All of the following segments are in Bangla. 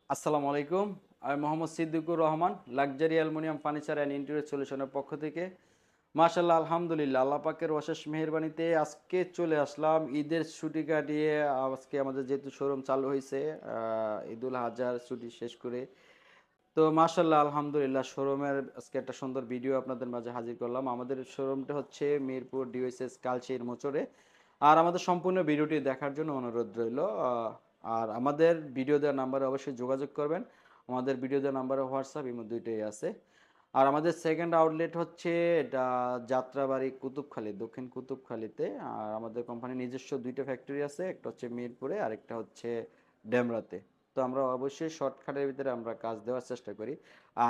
আসসালামু আলাইকুম। আমি Mohammad Siddiqur Rahman, luxury aluminium furniture and interior সলিউশনের পক্ষ থেকে। মাশাআল্লাহ, আলহামদুলিল্লাহ, আল্লাহ পাকের অশেষ মেহেরবানিতে আজকে চলে আসলাম ঈদের ছুটি কাটিয়ে। আজকে আমাদের যেহেতু শোরুম চালু হয়েছে ঈদুল আজহার ছুটি শেষ করে, তো মাশাআল্লাহ আলহামদুলিল্লাহ শোরুমের আজকে একটা সুন্দর ভিডিও আপনাদের মাঝে হাজির করলাম। আমাদের শোরুমটা হচ্ছে মিরপুর ডিওএসএস কালচির মোচরে। আর আমাদের সম্পূর্ণ ভিডিওটি দেখার জন্য অনুরোধ রইল। আর আমাদের ভিডিও দেওয়ার নাম্বারে অবশ্যই যোগাযোগ করবেন। আমাদের ভিডিও দেওয়ার নাম্বারে হোয়াটসঅ্যাপ ইমো দুইটাই আছে। আর আমাদের সেকেন্ড আউটলেট হচ্ছে এটা যাত্রাবাড়ি কুতুবখালী, দক্ষিণ কুতুবখালীতে। আর আমাদের কোম্পানির নিজস্ব দুইটা ফ্যাক্টরি আছে, একটা হচ্ছে মিরপুরে আর একটা হচ্ছে ডেমরাতে। তো আমরা অবশ্যই শর্টকাটের ভিতরে আমরা কাজ দেওয়ার চেষ্টা করি।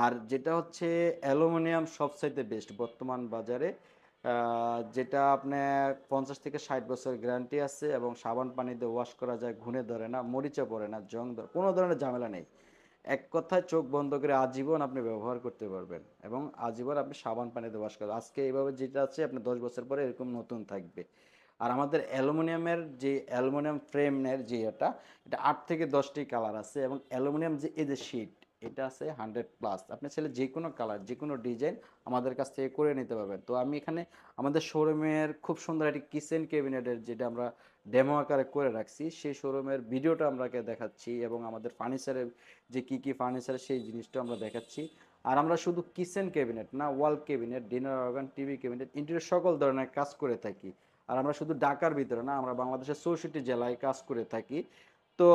আর যেটা হচ্ছে অ্যালুমিনিয়াম সবচাইতে বেস্ট বর্তমান বাজারে, যেটা আপনার 50 থেকে 60 বছর গ্যারান্টি আছে এবং সাবান পানিতে ওয়াশ করা যায়, ঘুণে ধরে না, মরিচা পড়ে না, জং ধরে, কোনো ধরনের ঝামেলা নেই। এক কথায় চোখ বন্ধ করে আজীবন আপনি ব্যবহার করতে পারবেন এবং আজীবন আপনি সাবান পানিতে ওয়াশ করবেন। আজকে এইভাবে যেটা আছে আপনি 10 বছর পরে এরকম নতুন থাকবে। আর আমাদের অ্যালুমিনিয়ামের যে অ্যালুমিনিয়াম ফ্রেমের যে এটা 8 থেকে 10টি কালার আছে এবং অ্যালুমিনিয়াম যে এই যে শীট, এটা আছে 100+। আপনি চাইলে যে কোনো কালার, যে কোনো ডিজাইন আমাদের কাছ থেকে করে নিতে পারবেন। তো আমি এখানে আমাদের শোরুমের খুব সুন্দর একটি কিচেন ক্যাবিনেটের যেটা আমরা ডেমো আকারে করে রাখছি, সেই শোরুমের ভিডিওটা আমরাকে দেখাচ্ছি এবং আমাদের ফার্নিচারের যে কি কি ফার্নিচার সেই জিনিসটা আমরা দেখাচ্ছি। আর আমরা শুধু কিচেন ক্যাবিনেট না, ওয়াল cabinet, dinner organ, TV cabinet, interior সকল ধরনের কাজ করে থাকি। আর আমরা শুধু ঢাকার ভিতরে না, আমরা বাংলাদেশের 64 জেলায় কাজ করে থাকি। তো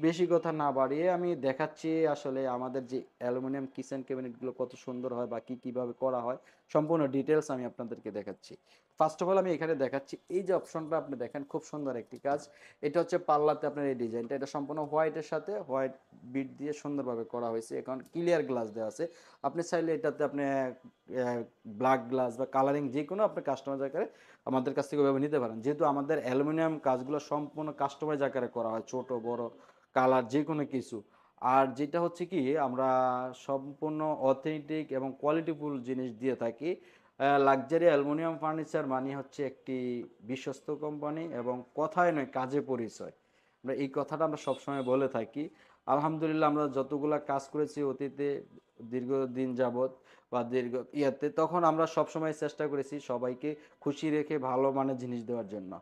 বেশি কথা না বাড়িয়ে আমি দেখাচ্ছি আসলে আমাদের যে অ্যালুমিনিয়াম কিচেন ক্যাবিনেটগুলো কত সুন্দর হয় বা কি কিভাবে করা হয়, সম্পূর্ণ ডিটেলস আমি আপনাদেরকে দেখাচ্ছি। ফার্স্ট অফ অল আমি এখানে দেখাচ্ছি এই যে অপশনটা আপনি দেখেন, খুব সুন্দর একটি কাজ। এটা হচ্ছে পাল্লাতে আপনার এই ডিজাইনটা, এটা সম্পূর্ণ হোয়াইটের সাথে হোয়াইট বিট দিয়ে সুন্দরভাবে করা হয়েছে। এখন ক্লিয়ার গ্লাস দেওয়া আছে। আপনি চাইলে এটাতে আপনি ব্ল্যাক গ্লাস বা কালারিং যে কোনো আপনি কাস্টমাইজ আকারে আমাদের কাছ থেকে ওইভাবে নিতে পারেন। যেহেতু আমাদের অ্যালুমিনিয়াম কাজগুলো সম্পূর্ণ কাস্টমাইজ আকারে করা হয়, ছোট বড় কালার যে কোনো কিছু। আর যেটা হচ্ছে কি, আমরা সম্পূর্ণ অথেন্টিক এবং কোয়ালিটিফুল জিনিস দিয়ে থাকি। লাক্সারি অ্যালুমিনিয়াম ফার্নিচার মানে হচ্ছে একটি বিশ্বস্ত কোম্পানি এবং কথায় নয় কাজে পরিচয়। আমরা এই কথাটা আমরা সবসময় বলে থাকি। আলহামদুলিল্লাহ আমরা যতগুলা কাজ করেছি অতীতে দীর্ঘদিন যাবত বা দীর্ঘ ইয়াতে, তখন আমরা সবসময় চেষ্টা করেছি সবাইকে খুশি রেখে ভালো মানের জিনিস দেওয়ার জন্য।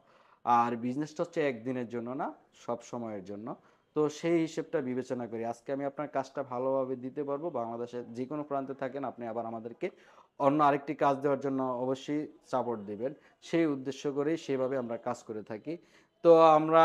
আর বিজনেসটা হচ্ছে একদিনের জন্য না, সব সময়ের জন্য। তো সেই হিসেবটা বিবেচনা করি আজকে আমি আপনার কাজটা ভালোভাবে দিতে পারবো। বাংলাদেশের যে কোনো প্রান্তে থাকেন, আপনি আবার আমাদেরকে অন্য আরেকটি কাজ দেওয়ার জন্য অবশ্যই সাপোর্ট দিবেন। সেই উদ্দেশ্য করেই সেভাবে আমরা কাজ করে থাকি। তো আমরা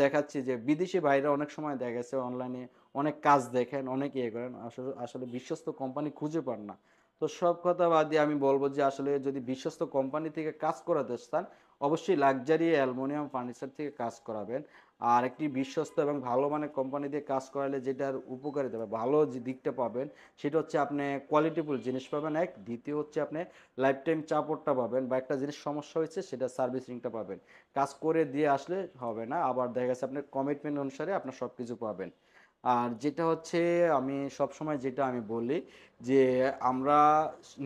দেখাচ্ছি যে বিদেশি ভাইরা অনেক সময় দেখা গেছে অনলাইনে অনেক কাজ দেখেন, অনেক ইয়ে করেন, আসলে আসলে বিশ্বস্ত কোম্পানি খুঁজে পান না। তো সব কথা বাদ দিয়ে আমি বলবো যে আসলে যদি বিশ্বস্ত কোম্পানি থেকে কাজ করাতে চান, অবশ্যই লাক্সারি অ্যালুমিনিয়াম ফার্নিচার থেকে কাজ করাবেন। আর একটি বিশ্বস্ত এবং ভালো মানের কোম্পানি দিয়ে কাজ করালে যেটার উপকারিতা বা ভালো যে দিকটা পাবেন, সেটা হচ্ছে আপনি কোয়ালিটিফুল জিনিস পাবেন এক, দ্বিতীয় হচ্ছে আপনি লাইফ টাইম সাপোর্টটা পাবেন বা একটা জিনিস সমস্যা হয়েছে সেটা সার্ভিসিংটা পাবেন। কাজ করে দিয়ে আসলে হবে না, আবার দেখা গেছে আপনার কমিটমেন্ট অনুসারে আপনার সব কিছু পাবেন। আর যেটা হচ্ছে আমি সবসময় যেটা আমি বলি যে আমরা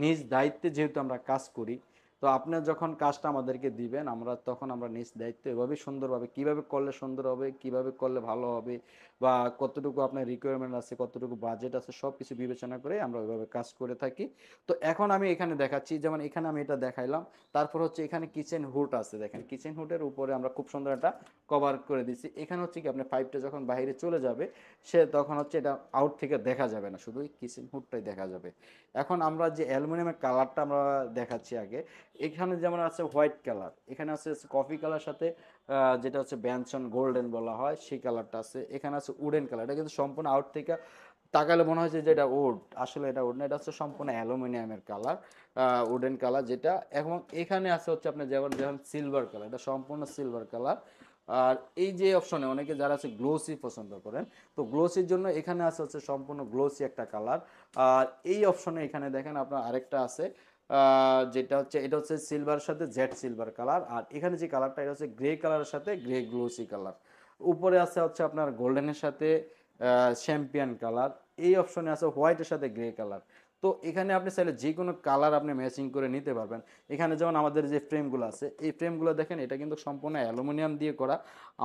নিজ দায়িত্বে যেহেতু আমরা কাজ করি, তো আপনার যখন কাজটা আমাদেরকে দিবেন আমরা তখন আমরা নিজ দায়িত্ব এভাবে সুন্দরভাবে কিভাবে করলে সুন্দর হবে, কিভাবে করলে ভালো হবে বা কতটুকু আপনার রিকোয়ারমেন্ট আছে, কতটুকু বাজেট আছে, সব কিছু বিবেচনা করে আমরা ওইভাবে কাজ করে থাকি। তো এখন আমি এখানে দেখাচ্ছি, যেমন এখানে আমি এটা দেখাইলাম। তারপর হচ্ছে এখানে কিচেন হুড আছে, দেখেন কিচেন হুডের উপরে আমরা খুব সুন্দর একটা কভার করে দিচ্ছি। এখানে হচ্ছে কি আপনার পাইপটা যখন বাইরে চলে যাবে, সে তখন হচ্ছে এটা আউট থেকে দেখা যাবে না, শুধু কিচেন হুডটাই দেখা যাবে। এখন আমরা যে অ্যালুমিনিয়ামের কালারটা আমরা দেখাচ্ছি আগে, এখানে যেমন আছে হোয়াইট কালার, এখানে আছে কফি কালার সাথে যেটা হচ্ছে ব্যানসন গোল্ডেন বলা হয় সেই কালারটা আছে, এখানে আছে উডেন কালার। এটা কিন্তু সম্পূর্ণ আউট থেকে তাকালে মনে হচ্ছে যে এটা উড, আসলে এটা উড না, এটা হচ্ছে সম্পূর্ণ অ্যালুমিনিয়ামের কালার, উডেন কালার যেটা। এবং এখানে আছে হচ্ছে আপনার যেমন যেমন সিলভার কালার, এটা সম্পূর্ণ সিলভার কালার। আর এই যে অপশনে অনেকে যারা আছে গ্লোসি পছন্দ করেন, তো গ্লোসির জন্য এখানে আছে হচ্ছে সম্পূর্ণ গ্লোসি একটা কালার। আর এই অপশনে এখানে দেখেন আপনার আরেকটা আছে, যেটা হচ্ছে এটা হচ্ছে সিলভার সাথে জেড সিলভার কালার। আর এখানে যে কালারটা এটা হচ্ছে গ্রে কালারের সাথে গ্রে গ্লোসি কালার। উপরে আছে হচ্ছে আপনার গোল্ডেনের সাথে শ্যাম্পিয়ন কালার। এই অপশনে আছে হোয়াইটের সাথে গ্রে কালার। তো এখানে আপনি চাইলে যে কোনো কালার আপনি ম্যাচিং করে নিতে পারবেন। এখানে যেমন আমাদের যে ফ্রেমগুলো আছে, এই ফ্রেমগুলো দেখেন এটা কিন্তু সম্পূর্ণ অ্যালুমিনিয়াম দিয়ে করা।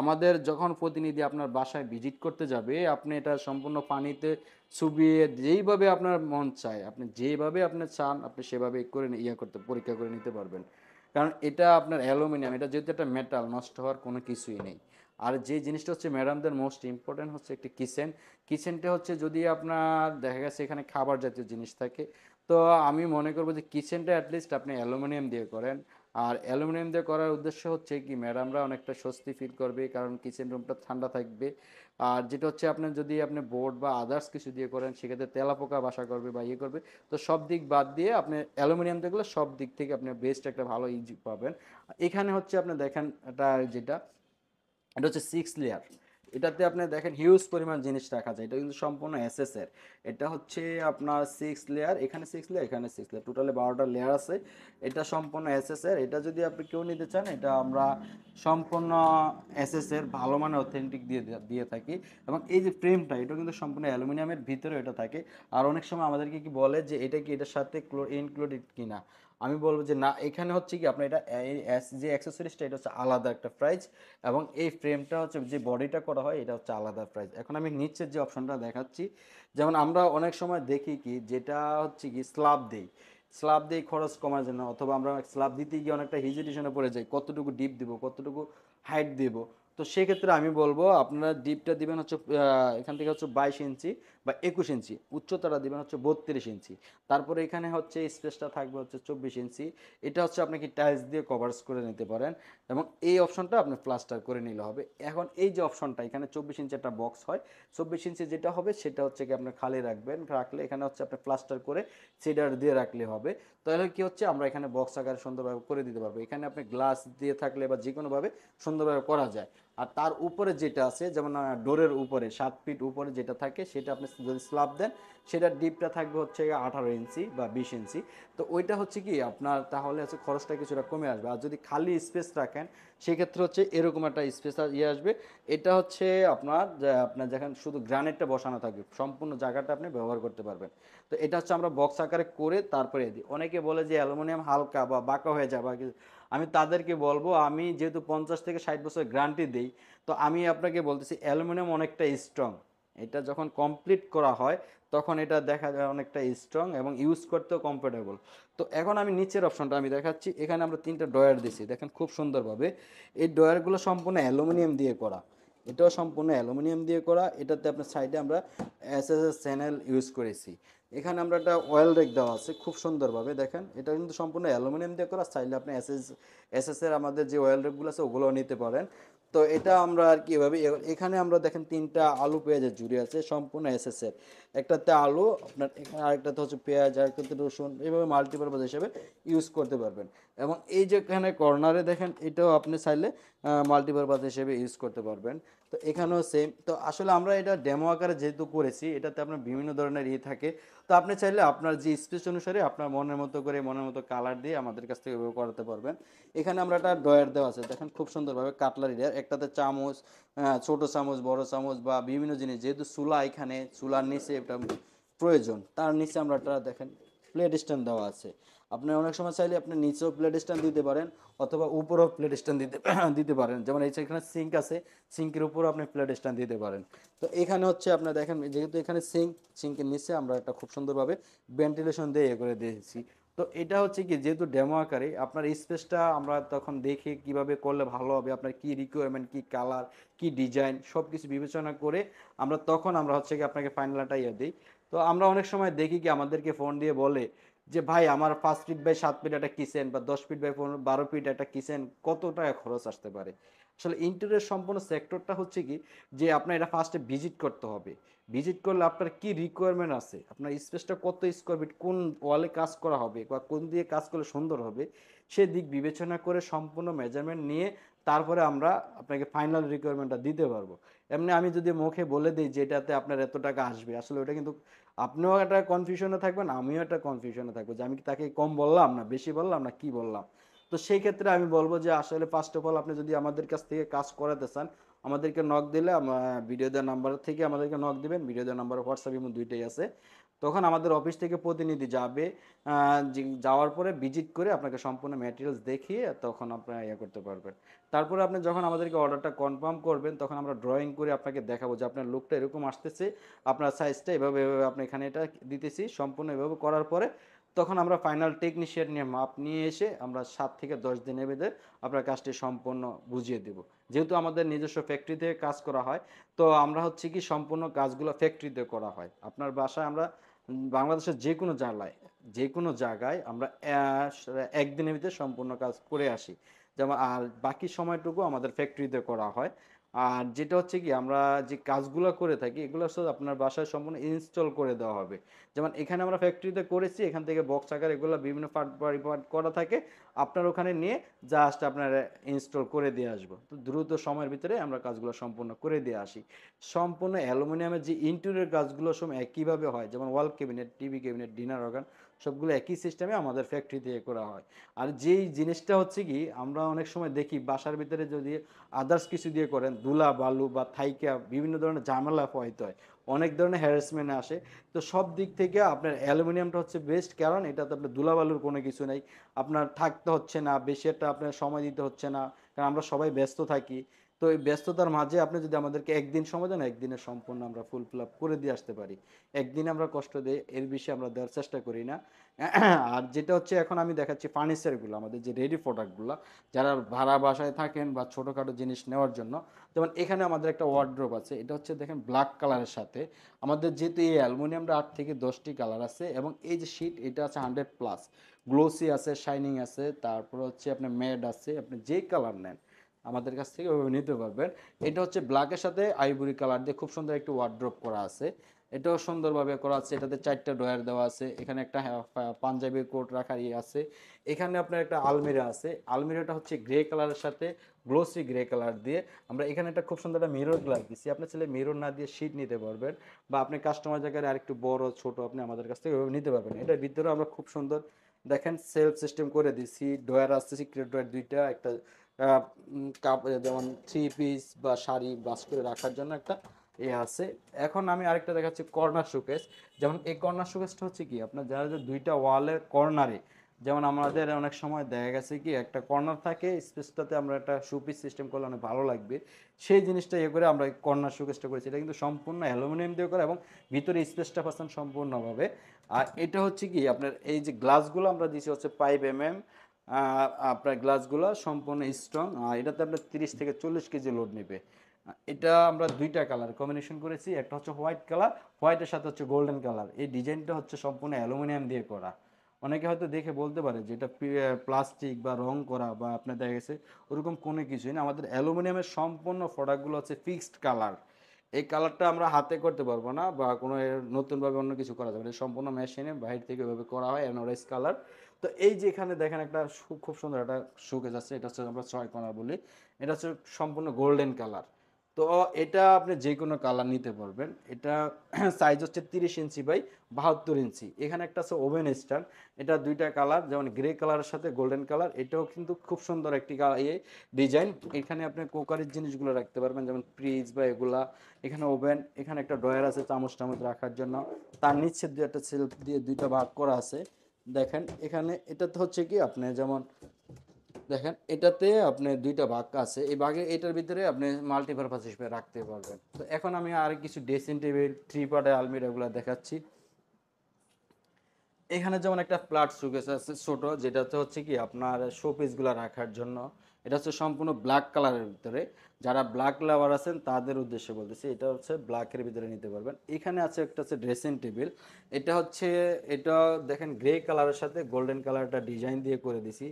আমাদের যখন প্রতিনিধি আপনার বাসায় ভিজিট করতে যাবে, আপনি এটা সম্পূর্ণ পানিতে চুবিয়ে যেইভাবে আপনার মন চায়, আপনি যেভাবে আপনি চান, আপনি সেভাবে করে করতে পরীক্ষা করে নিতে পারবেন। কারণ এটা আপনার অ্যালুমিনিয়াম, এটা যেহেতু একটা মেটাল, নষ্ট হওয়ার কোনো কিছুই নেই। আর যে জিনিসটা হচ্ছে ম্যাডামদের মোস্ট ইম্পর্টেন্ট হচ্ছে একটি কিচেন। কিচেনটা হচ্ছে যদি আপনার দেখা গেছে এখানে খাবার জাতীয় জিনিস থাকে, তো আমি মনে করবো যে কিচেনটা অ্যাটলিস্ট আপনি অ্যালুমিনিয়াম দিয়ে করেন। আর অ্যালুমিনিয়াম দিয়ে করার উদ্দেশ্য হচ্ছে কি, ম্যাডামরা অনেকটা স্বস্তি ফিল করবে, কারণ কিচেন রুমটা ঠান্ডা থাকবে। আর যেটা হচ্ছে আপনার যদি আপনি বোর্ড বা আদার্স কিছু দিয়ে করেন, সেক্ষেত্রে তেলাপোকা বাসা করবে বা ইয়ে করবে। তো সব দিক বাদ দিয়ে আপনি অ্যালুমিনিয়াম দিয়ে করলে সব দিক থেকে আপনি বেস্ট একটা ভালো ইজি পাবেন। এখানে হচ্ছে আপনি দেখেন এটা যেটা, এটা হচ্ছে 6 লেয়ার। এটাতে আপনি দেখেন হিউজ পরিমাণ জিনিস রাখা যায়। এটা কিন্তু সম্পূর্ণ এসএস এর। এটা হচ্ছে আপনার 6 লেয়ার, এখানে 6 লেয়ার, এখানে 6 লেয়ার, টোটালে 12টা লেয়ার আছে। এটা সম্পূর্ণ এসএস এর। এটা যদি আপনি কেউ নিতে চান, এটা আমরা সম্পূর্ণ এসএস এর ভালো মানের অথেন্টিক দিয়ে দিয়ে থাকি। এবং এই যে ফ্রেমটা, এটা কিন্তু সম্পূর্ণ অ্যালুমিনিয়ামের ভিতরে এটা থাকে। আর অনেক সময় আমাদেরকে কি বলে যে এটা কি এটার সাথে ইনক্লুডেড কিনা, আমি বলবো যে না, এখানে হচ্ছে কি আপনার এটা যে অ্যাক্সেসরিজটা, এটা হচ্ছে আলাদা একটা প্রাইস। এবং এই ফ্রেমটা হচ্ছে যে বডিটা করা হয়, এটা হচ্ছে আলাদা প্রাইস। এখন আমি নিচের যে অপশনটা দেখাচ্ছি, যেমন আমরা অনেক সময় দেখি কি, যেটা হচ্ছে কি স্ল্যাব দেই, স্ল্যাব দিয়ে খরচ কমার জন্য, অথবা আমরা স্ল্যাব দিতে গিয়ে অনেকটা হেজিটেশনে পড়ে যাই, কতটুকু ডিপ দিব, কতটুকু হাইট দিব। তো সেক্ষেত্রে আমি বলবো আপনারা ডিপটা দিবেন হচ্ছে এখান থেকে হচ্ছে 22 ইঞ্চি বা 21 ইঞ্চি, উচ্চতাটা দিবেন হচ্ছে 32 ইঞ্চি। তারপরে এখানে হচ্ছে স্পেসটা থাকবে হচ্ছে 24 ইঞ্চি। এটা হচ্ছে আপনি কি টাইলস দিয়ে কভারস করে নিতে পারেন। এবং এই অপশনটা আপনি প্লাস্টার করে নিলে হবে। এখন এই যে অপশনটা, এখানে 24 ইঞ্চি একটা বক্স হয়, 24 ইঞ্চি যেটা হবে সেটা হচ্ছে কি আপনি খালি রাখবেন, রাখলে এখানে হচ্ছে আপনি প্লাস্টার করে সিডার দিয়ে রাখলে হবে। তাহলে কি হচ্ছে, আমরা এখানে বক্স আকারে সুন্দরভাবে করে দিতে পারবো। এখানে আপনি গ্লাস দিয়ে থাকলে বা যে কোনোভাবে সুন্দরভাবে করা যায়। আর তার উপরে যেটা আছে, যেমন ডোরের উপরে 7 ফিট উপরে যেটা থাকে, সেটা আপনি যদি স্ল্যাব দেন, সেটার ডিপটা থাকবে হচ্ছে 18 ইঞ্চি বা 20 ইঞ্চি। তো ওইটা হচ্ছে কি আপনার তাহলে হচ্ছে খরচটা কিছুটা কমে আসবে। আর যদি খালি স্পেস রাখেন, সেক্ষেত্রে হচ্ছে এরকম একটা স্পেস আসবে। এটা হচ্ছে আপনার যেখানে শুধু গ্রানাইটটা বসানো থাকবে, সম্পূর্ণ জায়গাটা আপনি ব্যবহার করতে পারবেন। তো এটা হচ্ছে আমরা বক্স আকারে করে তারপরে দিই। অনেকে বলে যে অ্যালুমিনিয়াম হালকা বা বাঁকা হয়ে যাবে বা কিছু। আমি তাদেরকে বলবো, আমি যেহেতু 50 থেকে 60 বছর গ্যারান্টি দিই, তো আমি আপনাকে বলতেছি অ্যালুমিনিয়াম অনেকটা স্ট্রং। এটা যখন কমপ্লিট করা হয়, তখন এটা দেখা যায় অনেকটা স্ট্রং এবং ইউজ করতেও কমফোর্টেবল। তো এখন আমি নিচের অপশনটা আমি দেখাচ্ছি। এখানে আমরা 3টা ড্রয়ার দিছি, দেখেন খুব সুন্দরভাবে। এই ড্রয়ারগুলো সম্পূর্ণ অ্যালুমিনিয়াম দিয়ে করা। এটাও সম্পূর্ণ অ্যালুমিনিয়াম দিয়ে করা। এটাতে আপনার সাইডে আমরা এসএসএস চ্যানেল ইউজ করেছি। এখানে আমরা একটা অয়েল রেক দেওয়া আছে খুব সুন্দরভাবে, দেখেন এটা কিন্তু সম্পূর্ণ অ্যালুমিনিয়াম দিয়ে করা। চাইলে আপনি এসএস এর আমাদের যে অয়েল রেকগুলো আছে ওগুলোও নিতে পারেন। তো এটা আমরা আর কি এভাবে, এখানে আমরা দেখেন 3টা আলু পেঁয়াজের ঝুড়ি আছে সম্পূর্ণ এসএস এর। একটাতে আলু আপনার, এখানে আরেকটাতে হচ্ছে পেঁয়াজ, আরেকটাতে রসুন, এইভাবে মাল্টিপারপাস হিসেবে ইউজ করতে পারবেন। এবং এই যে এখানে কর্নারে দেখেন, এটাও আপনি চাইলে মাল্টিপারপাস হিসেবে ইউজ করতে পারবেন। তো এখানেও সেম। তো আসলে আমরা এটা ডেমো আকারে যেহেতু করেছি, এটাতে আপনার বিভিন্ন ধরনের থাকে। তো আপনি চাইলে আপনার যে স্পেস অনুসারে আপনার মনের মতো করে, মনের মতো কালার দিয়ে আমাদের কাছ থেকে ব্যবহার করাতে পারবেন। এখানে আমরা একটা ড্রয়ার দেওয়া আছে, দেখেন খুব সুন্দরভাবে কাটলারি ড্রয়ার। একটাতে চামচ, ছোট চামচ, বড় চামচ বা বিভিন্ন জিনিস, যেহেতু চুলা, এখানে চুলার নিচে একটা প্রয়োজন, তার নিচে আমরা একটা দেখেন প্লেট স্ট্যান্ড দেওয়া আছে। আপনি অনেক সময় চাইলে আপনি নিচেও প্লেট স্ট্যান্ড দিতে পারেন, অথবা উপরেও প্লেট স্ট্যান্ড দিতে দিতে পারেন। যেমন এই যে এখানে সিঙ্ক আছে, সিঙ্কের উপরও আপনি প্লেট স্ট্যান্ড দিতে পারেন। তো এখানে হচ্ছে আপনার দেখেন, যেহেতু এখানে সিঙ্কের নিচে আমরা একটা খুব সুন্দরভাবে ভেন্টিলেশন দিয়ে করে দিয়েছি। তো এটা হচ্ছে কি, যেহেতু ডেমো আকারে আপনার স্পেসটা আমরা তখন দেখে কিভাবে করলে ভালো হবে, আপনার কি রিকোয়ারমেন্ট, কি কালার, কি ডিজাইন, সব কিছু বিবেচনা করে আমরা হচ্ছে কি আপনাকে ফাইনাল একটা দিই। তো আমরা অনেক সময় দেখি কি, আমাদেরকে ফোন দিয়ে বলে যে ভাই আমার 5 ফিট বাই 7 ফিট একটা কিচেন বা 10 ফিট বাই 12 ফিট একটা কিচেন, কত টাকা খরচ আসতে পারে। আসলে ইন্টেরিয়র সম্পূর্ণ সেক্টরটা হচ্ছে কি, যে আপনার এটা ফার্স্টে ভিজিট করতে হবে। ভিজিট করলে আপনার কি রিকোয়ারমেন্ট আছে, আপনার স্পেসটা কত স্কোয়ার ফিট, কোন ওয়ালে কাজ করা হবে বা কোন দিয়ে কাজ করলে সুন্দর হবে, সে দিক বিবেচনা করে সম্পূর্ণ মেজারমেন্ট নিয়ে তারপরে আমরা আপনাকে ফাইনাল রিকোয়ারমেন্টটা দিতে পারবো। এমনি আমি যদি মুখে বলে দিই যে এটাতে আপনার এত টাকা আসবে, আসলে ওটা কিন্তু আপনিও একটা কনফিউশনে থাকবেন, আমিও একটা কনফিউশনে থাকবো যে আমি কি তাকে কম বললাম না বেশি বললাম না কি বললাম। তো সেই ক্ষেত্রে আমি বলবো যে আসলে ফার্স্ট অফ অল আপনি যদি আমাদের কাছ থেকে কাজ করাতে চান, আমাদেরকে নক দিলে ভিডিও দেওয়ার নাম্বার থেকে আমাদেরকে নক দিবেন, ভিডিও দেওয়ার নাম্বার হোয়াটসঅ্যাপ ইমো দুইটাই আছে। তখন আমাদের অফিস থেকে প্রতিনিধি যাবে, যাওয়ার পরে ভিজিট করে আপনাকে সম্পূর্ণ ম্যাটেরিয়ালস দেখিয়ে তখন আপনারা ইয়ে করতে পারবেন। তারপরে আপনি যখন আমাদেরকে অর্ডারটা কনফার্ম করবেন তখন আমরা ড্রয়িং করে আপনাকে দেখাবো যে আপনার লুকটা এরকম আসতেছে, আপনার সাইজটা এভাবে এভাবে আপনি এখানে এটা দিতেছি, সম্পূর্ণ এভাবে করার পরে তখন আমরা ফাইনাল টেকনিশিয়ান নিয়ে মাপ নিয়ে এসে আমরা 7 থেকে 10 দিনের ভিতরে আপনার কাজটি সম্পূর্ণ বুঝিয়ে দেব। যেহেতু আমাদের নিজস্ব ফ্যাক্টরিতে কাজ করা হয়, তো আমরা হচ্ছে কি সম্পূর্ণ কাজগুলো ফ্যাক্টরিতে করা হয়। আপনার বাসায় আমরা বাংলাদেশের যে কোনো জায়গায় আমরা একদিনের ভিতরে সম্পূর্ণ কাজ করে আসি। যেমন আর বাকি সময়টুকু আমাদের ফ্যাক্টরিতে করা হয়। আর যেটা হচ্ছে কি আমরা যে কাজগুলো করে থাকি এগুলো হচ্ছে আপনার বাসায় সম্পূর্ণ ইনস্টল করে দেওয়া হবে। যেমন এখানে আমরা ফ্যাক্টরিতে করেছি, এখান থেকে বক্স আকার এগুলো বিভিন্ন পার্ট করা থাকে, আপনার ওখানে নিয়ে জাস্ট আপনার ইনস্টল করে দিয়ে আসবো। তো দ্রুত সময়ের ভিতরে আমরা কাজগুলো সম্পূর্ণ করে দিয়ে আসি। সম্পূর্ণ অ্যালুমিনিয়ামের যে ইন্টেরিয়র কাজগুলো সব একইভাবে হয়, যেমন ওয়াল cabinet, TV cabinet, dinner organ সবগুলো একই সিস্টেমে আমাদের ফ্যাক্টরি থেকে করা হয়। আর যেই জিনিসটা হচ্ছে কি আমরা অনেক সময় দেখি বাসার ভিতরে যদি আদার্স কিছু দিয়ে করেন, ধুলা বালু বা থাইকা বিভিন্ন ধরনের ঝামেলা হয়তো হয়, অনেক ধরনের হ্যারাসমেন্ট আসে। তো সব দিক থেকে আপনার অ্যালুমিনিয়ামটা হচ্ছে বেস্ট, কারণ এটাতে আপনার ধুলাবালুর কোনো কিছু নেই, আপনার থাকতে হচ্ছে না বেশি একটা, আপনার সময় দিতে হচ্ছে না, কারণ আমরা সবাই ব্যস্ত থাকি। তো এই ব্যস্ততার মাঝে আপনি যদি আমাদেরকে একদিন সময় দেন, একদিনের সম্পূর্ণ আমরা ফুল ফিল আপ করে দিয়ে আসতে পারি। একদিন আমরা কষ্ট দিই, এর বেশি আমরা দেওয়ার চেষ্টা করি না। আর যেটা হচ্ছে এখন আমি দেখাচ্ছি ফার্নিচারগুলো, আমাদের যে রেডি প্রোডাক্টগুলো, যারা ভাড়া বাসায় থাকেন বা ছোটোখাটো জিনিস নেওয়ার জন্য। যেমন এখানে আমাদের একটা ওয়ার্ড্রোব আছে, এটা হচ্ছে দেখেন ব্ল্যাক কালারের সাথে, আমাদের যেহেতু এই অ্যালুমিনিয়ামটা 8 থেকে 10টি কালার আছে, এবং এই যে শীট এটা আছে 100+, গ্লোসি আছে, শাইনিং আছে, তারপর হচ্ছে আপনার ম্যাড আছে, আপনি যেই কালার নেন আমাদের কাছ থেকে ওইভাবে নিতে পারবেন। এটা হচ্ছে ব্ল্যাকের সাথে আইভরি কালার দিয়ে খুব সুন্দর একটি ওয়ার্ড্রোব করা আছে, এটাও সুন্দরভাবে করা আছে। এটাতে 4টা ড্রয়ার দেওয়া আছে, এখানে একটা পাঞ্জাবি কোট রাখার ইয়ে আছে, এখানে আপনার একটা আলমিরা আছে, আলমিরাটা হচ্ছে গ্রে কালারের সাথে গ্লোসি গ্রে কালার দিয়ে। আমরা এখানে একটা খুব সুন্দর একটা মিরর গ্লাস দিচ্ছি, আপনি চাইলে মিরর না দিয়ে শীট নিতে পারবেন, বা আপনি কাস্টমার জায়গায় আরেকটু বড় ছোট আপনি আমাদের কাছ থেকে ওইভাবে নিতে পারবেন। এটার ভিতরে আমরা খুব সুন্দর দেখেন সেলফ সিস্টেম করে দিছি, ড্রয়ার আছে, সিক্রেট ড্রয়ার দুইটা, একটা যেমন 3 পিস বা শাড়ি বাস করে রাখার জন্য একটা এ আছে। এখন আমি আরেকটা দেখাচ্ছি কর্নার শোকেস। যেমন এই কর্নার শোকেসটা হচ্ছে কি আপনার যারা যে দুইটা ওয়ালের কর্নারে, যেমন আমাদের অনেক সময় দেখা গেছে কি একটা কর্নার থাকে স্পেসটাতে আমরা একটা শোপিস সিস্টেম করলে অনেক ভালো লাগবে, সেই জিনিসটা ইয়ে করে আমরা এই কর্নার শোকেসটা করেছি। এটা কিন্তু সম্পূর্ণ অ্যালুমিনিয়াম দিয়ে করা এবং ভিতরে স্পেসটা পাচ্ছেন সম্পূর্ণভাবে। আর এটা হচ্ছে কি আপনার এই যে গ্লাসগুলো আমরা দিচ্ছি হচ্ছে 5 mm, আপনার গ্লাসগুলো সম্পূর্ণ স্ট্রং, আর এটাতে আপনার 30 থেকে 40 কেজি লোড নেবে। এটা আমরা দুইটা কালার কম্বিনেশন করেছি, একটা হচ্ছে হোয়াইট কালার, হোয়াইটের সাথে হচ্ছে গোল্ডেন কালার। এই ডিজাইনটা হচ্ছে সম্পূর্ণ অ্যালুমিনিয়াম দিয়ে করা। অনেকে হয়তো দেখে বলতে পারে যে এটা প্লাস্টিক বা রং করা বা আপনার দেখা গেছে, ওরকম কোনো কিছুই না। আমাদের অ্যালুমিনিয়ামের সম্পূর্ণ প্রোডাক্টগুলো হচ্ছে ফিক্সড কালার, এই কালারটা আমরা হাতে করতে পারবো না বা কোনো নতুনভাবে অন্য কিছু করা যাবে না, সম্পূর্ণ মেশিনে বাইরে থেকে এভাবে করা হয় অ্যানোরাইজ কালার। তো এই যে এখানে দেখেন একটা খুব সুন্দর একটা শোকেস আছে, এটা হচ্ছে আমরা 6 কোণা বলি, এটা হচ্ছে সম্পূর্ণ গোল্ডেন কালার। তো এটা আপনি যে কোনো কালার নিতে পারবেন। এটা সাইজ হচ্ছে 30 ইঞ্চি বাই 72 ইঞ্চি। এখানে একটা আছে ওভেন স্ট্যান্ড, এটা দুইটা কালার, যেমন গ্রে কালারের সাথে গোল্ডেন কালার, এটাও কিন্তু খুব সুন্দর একটি ডিজাইন। এখানে আপনি কুকারের জিনিসগুলো রাখতে পারবেন, যেমন ফ্রিজ বা এগুলা। এখানে ওভেন, এখানে একটা ড্রয়ার আছে চামচ টামচ রাখার জন্য, তার নিচে একটা সেলফ দিয়ে দুইটা ভাগ করা আছে। দেখেন এখানে এটাতে হচ্ছে কি আপনি যেমন দেখেন এটাতে আপনি দুইটা ভাগ আছে, এই ভাগে এটার ভিতরে আপনি মাল্টিপারপাস হিসেবে রাখতে পারবেন। তো এখন আমি আর কিছু ড্রেসিং টেবিল, 3 পার্টের আলমিরা এগুলো দেখাচ্ছি। এখানে যেমন একটা ফ্ল্যাট শোকেস আছে ছোট, যেটাতে হচ্ছে কি আপনার শোপিসগুলো রাখার জন্য। এটা হচ্ছে সম্পূর্ণ ব্ল্যাক কালারের ভিতরে, যারা ব্ল্যাক লাভার আছেন তাদের উদ্দেশ্যে বলতেছি, এটা হচ্ছে ব্ল্যাকের ভিতরে নিতে পারবেন। এখানে আছে একটা হচ্ছে ড্রেসিং টেবিল, এটা হচ্ছে এটা দেখেন গ্রে কালারের সাথে গোল্ডেন কালারটা ডিজাইন দিয়ে করে দিছি,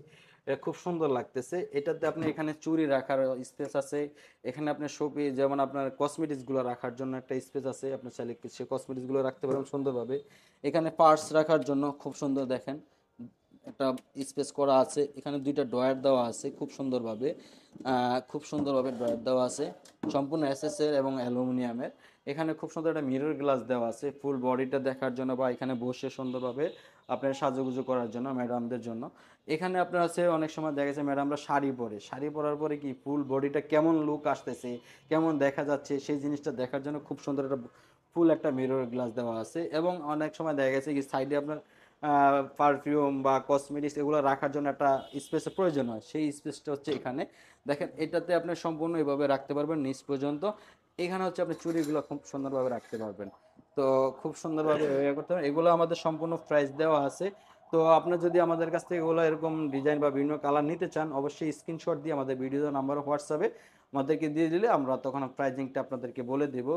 এটা খুব সুন্দর লাগতেছে। এটাতে আপনি এখানে চুড়ি রাখার স্পেস আছে, এখানে আপনার শোপি যেমন আপনার কসমেটিক্সগুলো রাখার জন্য একটা স্পেস আছে, আপনি চাইলে সে কসমেটিক্সগুলো রাখতে পারেন সুন্দরভাবে। এখানে পার্টস রাখার জন্য খুব সুন্দর দেখেন একটা স্পেস করা আছে, এখানে দুইটা ড্রয়ার দেওয়া আছে খুব সুন্দরভাবে ড্রয়ার দেওয়া আছে, সম্পূর্ণ এসএস এর এবং অ্যালুমিনিয়ামের। এখানে খুব সুন্দর একটা মিরর গ্লাস দেওয়া আছে ফুল বডিটা দেখার জন্য বা এখানে বসে সুন্দরভাবে আপনার সাজুগুজু করার জন্য ম্যাডামদের জন্য। এখানে আপনার আছে অনেক সময় দেখা যাচ্ছে ম্যাডামরা শাড়ি পরে, শাড়ি পরার পরে কি ফুল বডিটা কেমন লুক আসতেছে, কেমন দেখা যাচ্ছে সেই জিনিসটা দেখার জন্য খুব সুন্দর একটা ফুল একটা মিরর গ্লাস দেওয়া আছে। এবং অনেক সময় দেখা গেছে কি সাইডে আপনার পারফিউম বা কসমেটিক্স এগুলো রাখার জন্য একটা স্পেসের প্রয়োজন হয়, সেই স্পেসটা হচ্ছে এখানে। দেখেন এটাতে আপনি সম্পূর্ণ এভাবে রাখতে পারবেন নিচ পর্যন্ত। এখানে হচ্ছে আপনি চুড়িগুলো খুব সুন্দরভাবে রাখতে পারবেন। তো খুব সুন্দরভাবে ইয়ে করতে পারবেন। এগুলো আমাদের সম্পূর্ণ প্রাইস দেওয়া আছে। তো আপনার যদি আমাদের কাছ থেকে এগুলো এরকম ডিজাইন বা বিভিন্ন কালার নিতে চান, অবশ্যই স্ক্রিনশট দিয়ে আমাদের ভিডিও নাম্বার হোয়াটসঅ্যাপে আমাদেরকে দিয়ে দিলে আমরা তখন প্রাইজিংটা আপনাদেরকে বলে দেব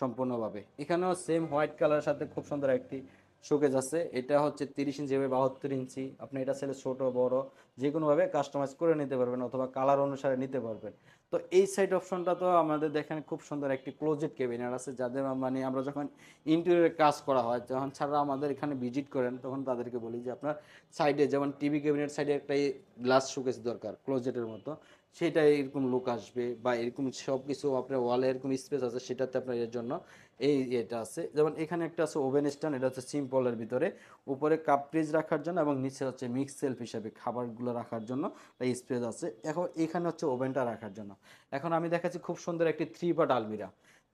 সম্পূর্ণভাবে। এখানেও সেম হোয়াইট কালারের সাথে খুব সুন্দর একটি শোকেজ আছে। এটা হচ্ছে 30 ইঞ্চি হবে 72 ইঞ্চি। আপনি এটা ছেলে ছোট বড় যে কোনোভাবে কাস্টমাইজ করে নিতে পারবেন অথবা কালার অনুসারে নিতে পারবেন। তো এই সাইড অপশনটা তো আমাদের দেখেন খুব সুন্দর একটি ক্লোজেট ক্যাবিনেট আছে, যাদের মানে আমরা যখন ইন্টেরিয়রের কাজ করা হয় যখন ছাড়া আমাদের এখানে ভিজিট করেন তখন তাদেরকে বলি যে আপনার সাইডে যেমন টিভি ক্যাবিনেট সাইডে একটা গ্লাস শোকেস দরকার ক্লোজেটের মতো, সেটা এরকম লুক আসবে বা এরকম সব কিছু আপনার ওয়ালে এরকম স্পেস আছে সেটাতে আপনার এর জন্য এই এটা আছে। যেমন এখানে একটা আছে ওভেন স্ট্যান্ড, এটা হচ্ছে সিম্পলের ভিতরে, উপরে কাপ ফ্রিজ রাখার জন্য এবং নিচে হচ্ছে মিক্স সেলফ হিসাবে খাবারগুলো রাখার জন্য এই স্পেস আছে। এখন এখানে হচ্ছে ওভেনটা রাখার জন্য। এখন আমি দেখাচ্ছি খুব সুন্দর একটি 3 পার্ট আলমিরা।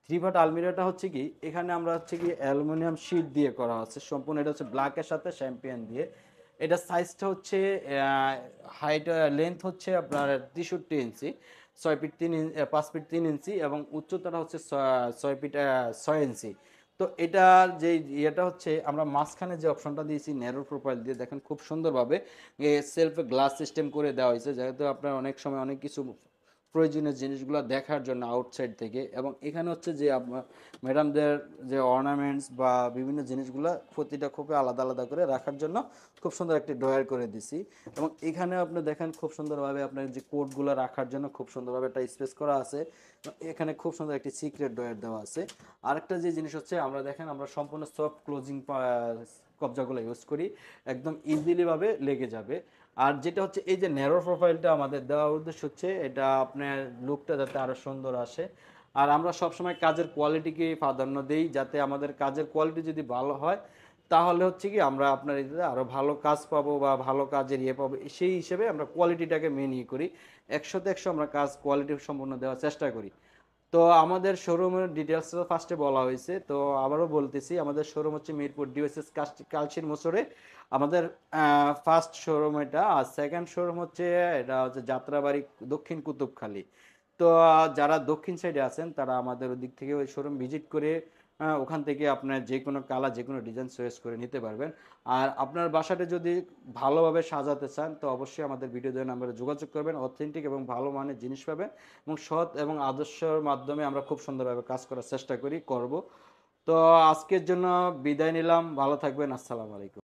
3 পার্ট আলমিরাটা হচ্ছে কি এখানে আমরা হচ্ছে কি অ্যালুমিনিয়াম শীট দিয়ে করা আছে সম্পূর্ণ, এটা হচ্ছে ব্ল্যাকের সাথে শ্যাম্পিয়ন দিয়ে। এটা সাইজটা হচ্ছে হাইট লেন্থ হচ্ছে আপনার 63 ইঞ্চি, 5 ফিট 3 ইঞ্চি এবং উচ্চতাটা হচ্ছে 6 ফিট 6 ইঞ্চি। তো এটা যে ইয়েটা হচ্ছে আমরা মাঝখানে যে অপশনটা দিয়েছি ন্যারো প্রোফাইল দিয়ে দেখেন খুব সুন্দরভাবে সেলফে গ্লাস সিস্টেম করে দেওয়া হয়েছে, যেহেতু আপনার অনেক সময় অনেক কিছু প্রয়োজনীয় জিনিসগুলো দেখার জন্য আউটসাইড থেকে। এবং এখানে হচ্ছে যে ম্যাডামদের যে অর্নামেন্টস বা বিভিন্ন জিনিসগুলো প্রতিটা খুবই আলাদা আলাদা করে রাখার জন্য খুব সুন্দর একটি ড্রয়ার করে দিছি। এবং এখানে আপনি দেখেন খুব সুন্দরভাবে আপনার যে কোডগুলো রাখার জন্য খুব সুন্দরভাবে একটা স্পেস করা আছে। এখানে খুব সুন্দর একটি সিক্রেট ড্রয়ার দেওয়া আছে। আরেকটা যে জিনিস হচ্ছে আমরা দেখেন আমরা সম্পূর্ণ সফট ক্লোজিং কবজাগুলো ইউজ করি, একদম ইজিলি ভাবে লেগে যাবে। আর যেটা হচ্ছে এই যে ন্যারো প্রোফাইলটা আমাদের দেওয়ার উদ্দেশ্য হচ্ছে এটা আপনার লুকটা যাতে আরো সুন্দর আসে। আর আমরা সবসময় কাজের কোয়ালিটিকে প্রাধান্য দিই, যাতে আমাদের কাজের কোয়ালিটি যদি ভালো হয় তাহলে হচ্ছে কি আমরা আপনার এতে আরো ভালো কাজ পাবো বা ভালো কাজের ইয়ে পাবো, সেই হিসেবে আমরা কোয়ালিটিটাকে মেন ইয়ে করি। 100-তে 100 আমরা কাজ কোয়ালিটি সম্পূর্ণ দেওয়ার চেষ্টা করি। তো আমাদের শোরুমের ডিটেলস ফার্স্টে বলা হয়েছে, তো আবারও বলতেছি আমাদের শোরুম হচ্ছে মিরপুর ডিওএসএস কালচির মোচরে আমাদের ফার্স্ট শোরুম এটা। আর সেকেন্ড শোরুম হচ্ছে এটা হচ্ছে যাত্রাবাড়ি দক্ষিণ কুতুবখালী। তো যারা দক্ষিণ সাইডে আছেন তারা আমাদের ওদিক থেকে ওই শোরুম ভিজিট করে ওখান থেকে আপনার যে কোনো কালার যে কোনো ডিজাইন চয়েস করে নিতে পারবেন। আর আপনার বাসাটা যদি ভালোভাবে সাজাতে চান তো অবশ্যই আমাদের ভিডিও দেওয়ার নাম্বারে যোগাযোগ করবেন, অথেন্টিক এবং ভালো মানের জিনিস পাবেন এবং সৎ এবং আদর্শের মাধ্যমে আমরা খুব সুন্দরভাবে কাজ করার চেষ্টা করব। তো আজকের জন্য বিদায় নিলাম, ভালো থাকবেন, আসসালামু আলাইকুম।